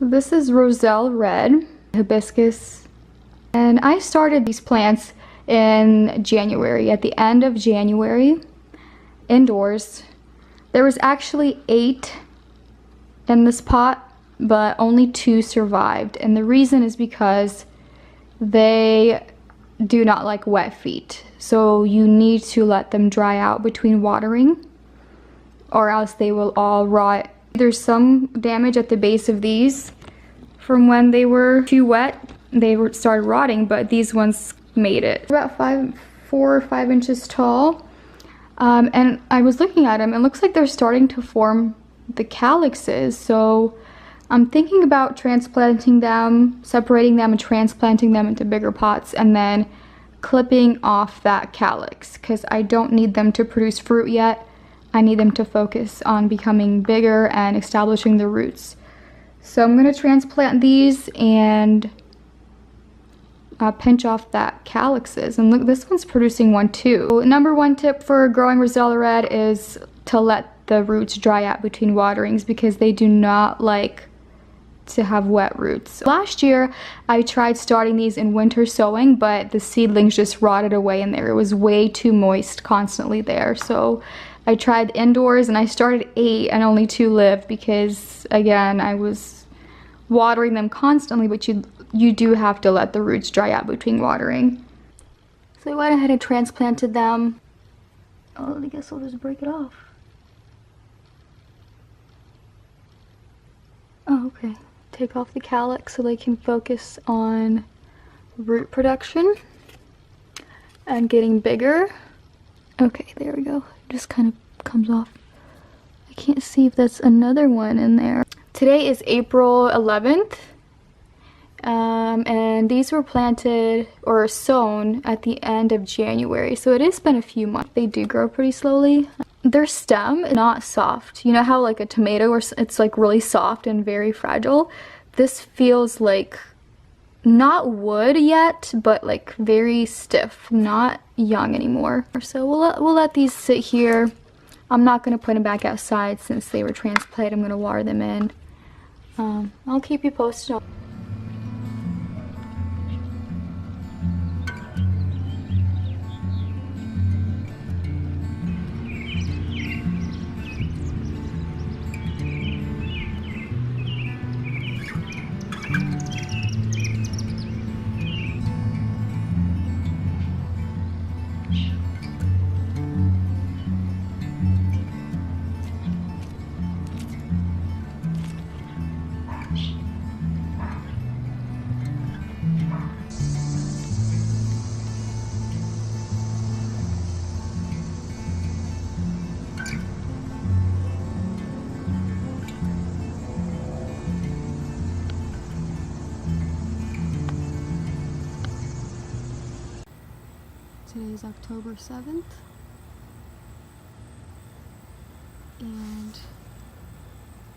This is Roselle red, hibiscus, and I started these plants in January, at the end of January, indoors. There was actually 8 in this pot, but only 2 survived, and the reason is because they do not like wet feet, so you need to let them dry out between watering or else they will all rot. There's some damage at the base of these from when they were too wet. They started rotting, but these ones made it. About 4 or 5 inches tall. And I was looking at them, it looks like they're starting to form the calyxes. So I'm thinking about transplanting them, separating them and transplanting them into bigger pots, and then clipping off that calyx, because I don't need them to produce fruit yet. I need them to focus on becoming bigger and establishing the roots. So I'm going to transplant these and pinch off that calyxes. And look, this one's producing one too. Number 1 tip for growing Roselle red is to let the roots dry out between waterings, because they do not like to have wet roots. Last year I tried starting these in winter sowing, but the seedlings just rotted away in there. It was way too moist constantly there. So I tried indoors and I started 8 and only 2 lived, because again I was watering them constantly, but you do have to let the roots dry out between watering. So I went ahead and transplanted them. Oh, I guess I'll just break it off. Oh, okay. Take off the calyx so they can focus on root production and getting bigger. Okay, there we go. It just kind of comes off. I can't see if that's another one in there. Today is April 11th. And these were planted or sown at the end of January, so it has been a few months. They do grow pretty slowly. Their stem is not soft. You know how like a tomato, or it's like really soft and very fragile? This feels like not wood yet, but like very stiff, not young anymore. So we'll let these sit here. I'm not gonna put them back outside since they were transplanted. I'm gonna water them in. I'll keep you posted. Today is October 7th, and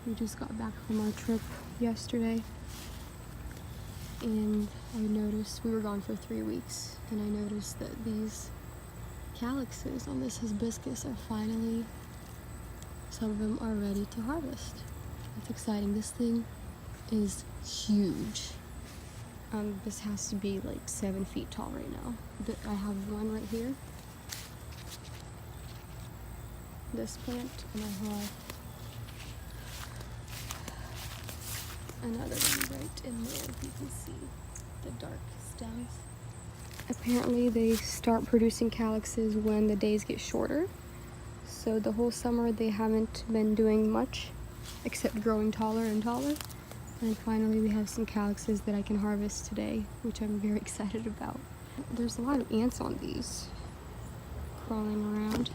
we just got back from our trip yesterday, and I noticed we were gone for 3 weeks, and I noticed that these calyxes on this hibiscus are finally, some of them are ready to harvest. That's exciting. This thing is huge. This has to be like 7 feet tall right now. I have one right here, this plant, and I have another one right in there. You can see the dark stems. Apparently they start producing calyxes when the days get shorter. So the whole summer they haven't been doing much except growing taller and taller. And finally we have some calyxes that I can harvest today, which I'm very excited about. There's a lot of ants on these crawling around.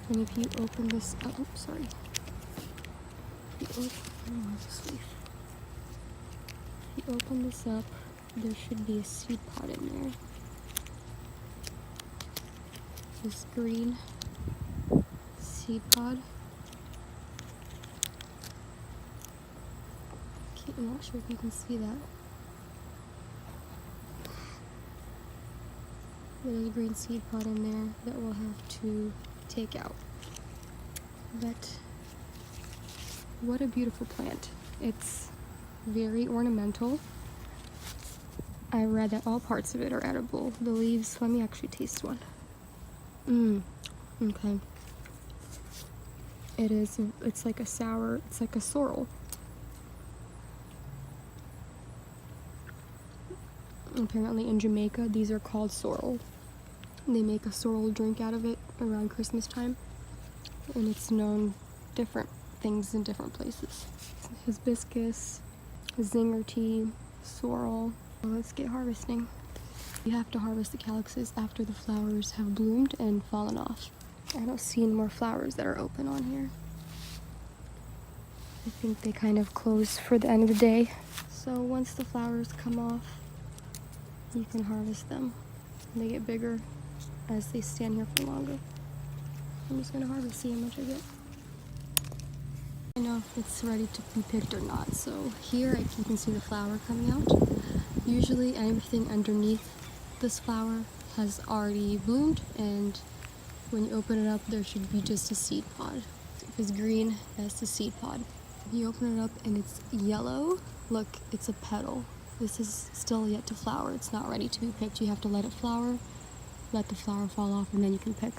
And if you open this up, oops, sorry. If you open this up, there should be a seed pod in there. This green seed pod. I'm not sure if you can see that. There's a green seed pod in there that we'll have to take out. But what a beautiful plant. It's very ornamental. I read that all parts of it are edible. The leaves, let me actually taste one. Okay. It's like a sour, it's like a sorrel. Apparently in Jamaica, these are called sorrel. They make a sorrel drink out of it around Christmas time. And it's known different things in different places. Hibiscus, Zinger tea, sorrel. Well, let's get harvesting. You have to harvest the calyxes after the flowers have bloomed and fallen off. I don't see any more flowers that are open on here. I think they kind of close for the end of the day. So once the flowers come off, you can harvest them. They get bigger as they stand here for longer. I'm just gonna harvest, see how much I get. I know if it's ready to be picked or not. So here you can see the flower coming out. Usually everything underneath this flower has already bloomed, and when you open it up, there should be just a seed pod. If it's green, that's the seed pod. You open it up and it's yellow. Look, it's a petal. This is still yet to flower. It's not ready to be picked. You have to let it flower, let the flower fall off, and then you can pick.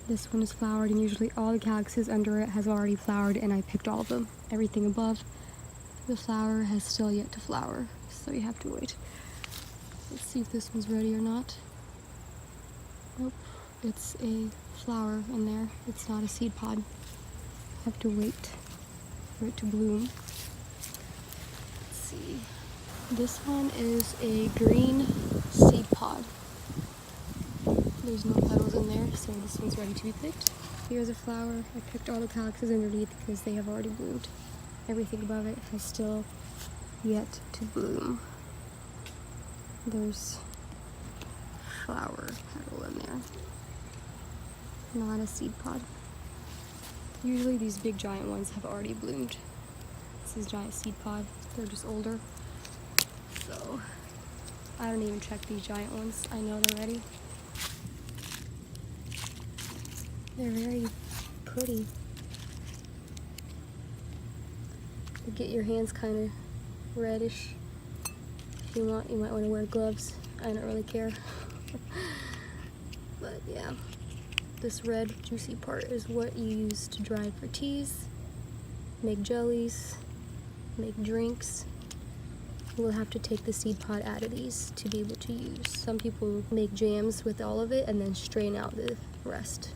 This one is flowered, and usually all the calyxes under it has already flowered, and I picked all of them. Everything above the flower has still yet to flower, so you have to wait. Let's see if this one's ready or not. Nope, it's a flower in there. It's not a seed pod. Have to wait for it to bloom. Let's see. This one is a green seed pod. There's no petals in there, so this one's ready to be picked. Here's a flower. I picked all the calyxes underneath because they have already bloomed. Everything above it has still yet to bloom. There's flower petal in there. Not a seed pod. Usually these big giant ones have already bloomed. This is giant seed pod. They're just older. So I don't even check these giant ones. I know they're ready. They're very pretty. You get your hands kind of reddish. If you want, you might want to wear gloves. I don't really care. But yeah, this red juicy part is what you use to dry for teas, make jellies, make drinks. We'll have to take the seed pod out of these to be able to use. Some people make jams with all of it and then strain out the rest.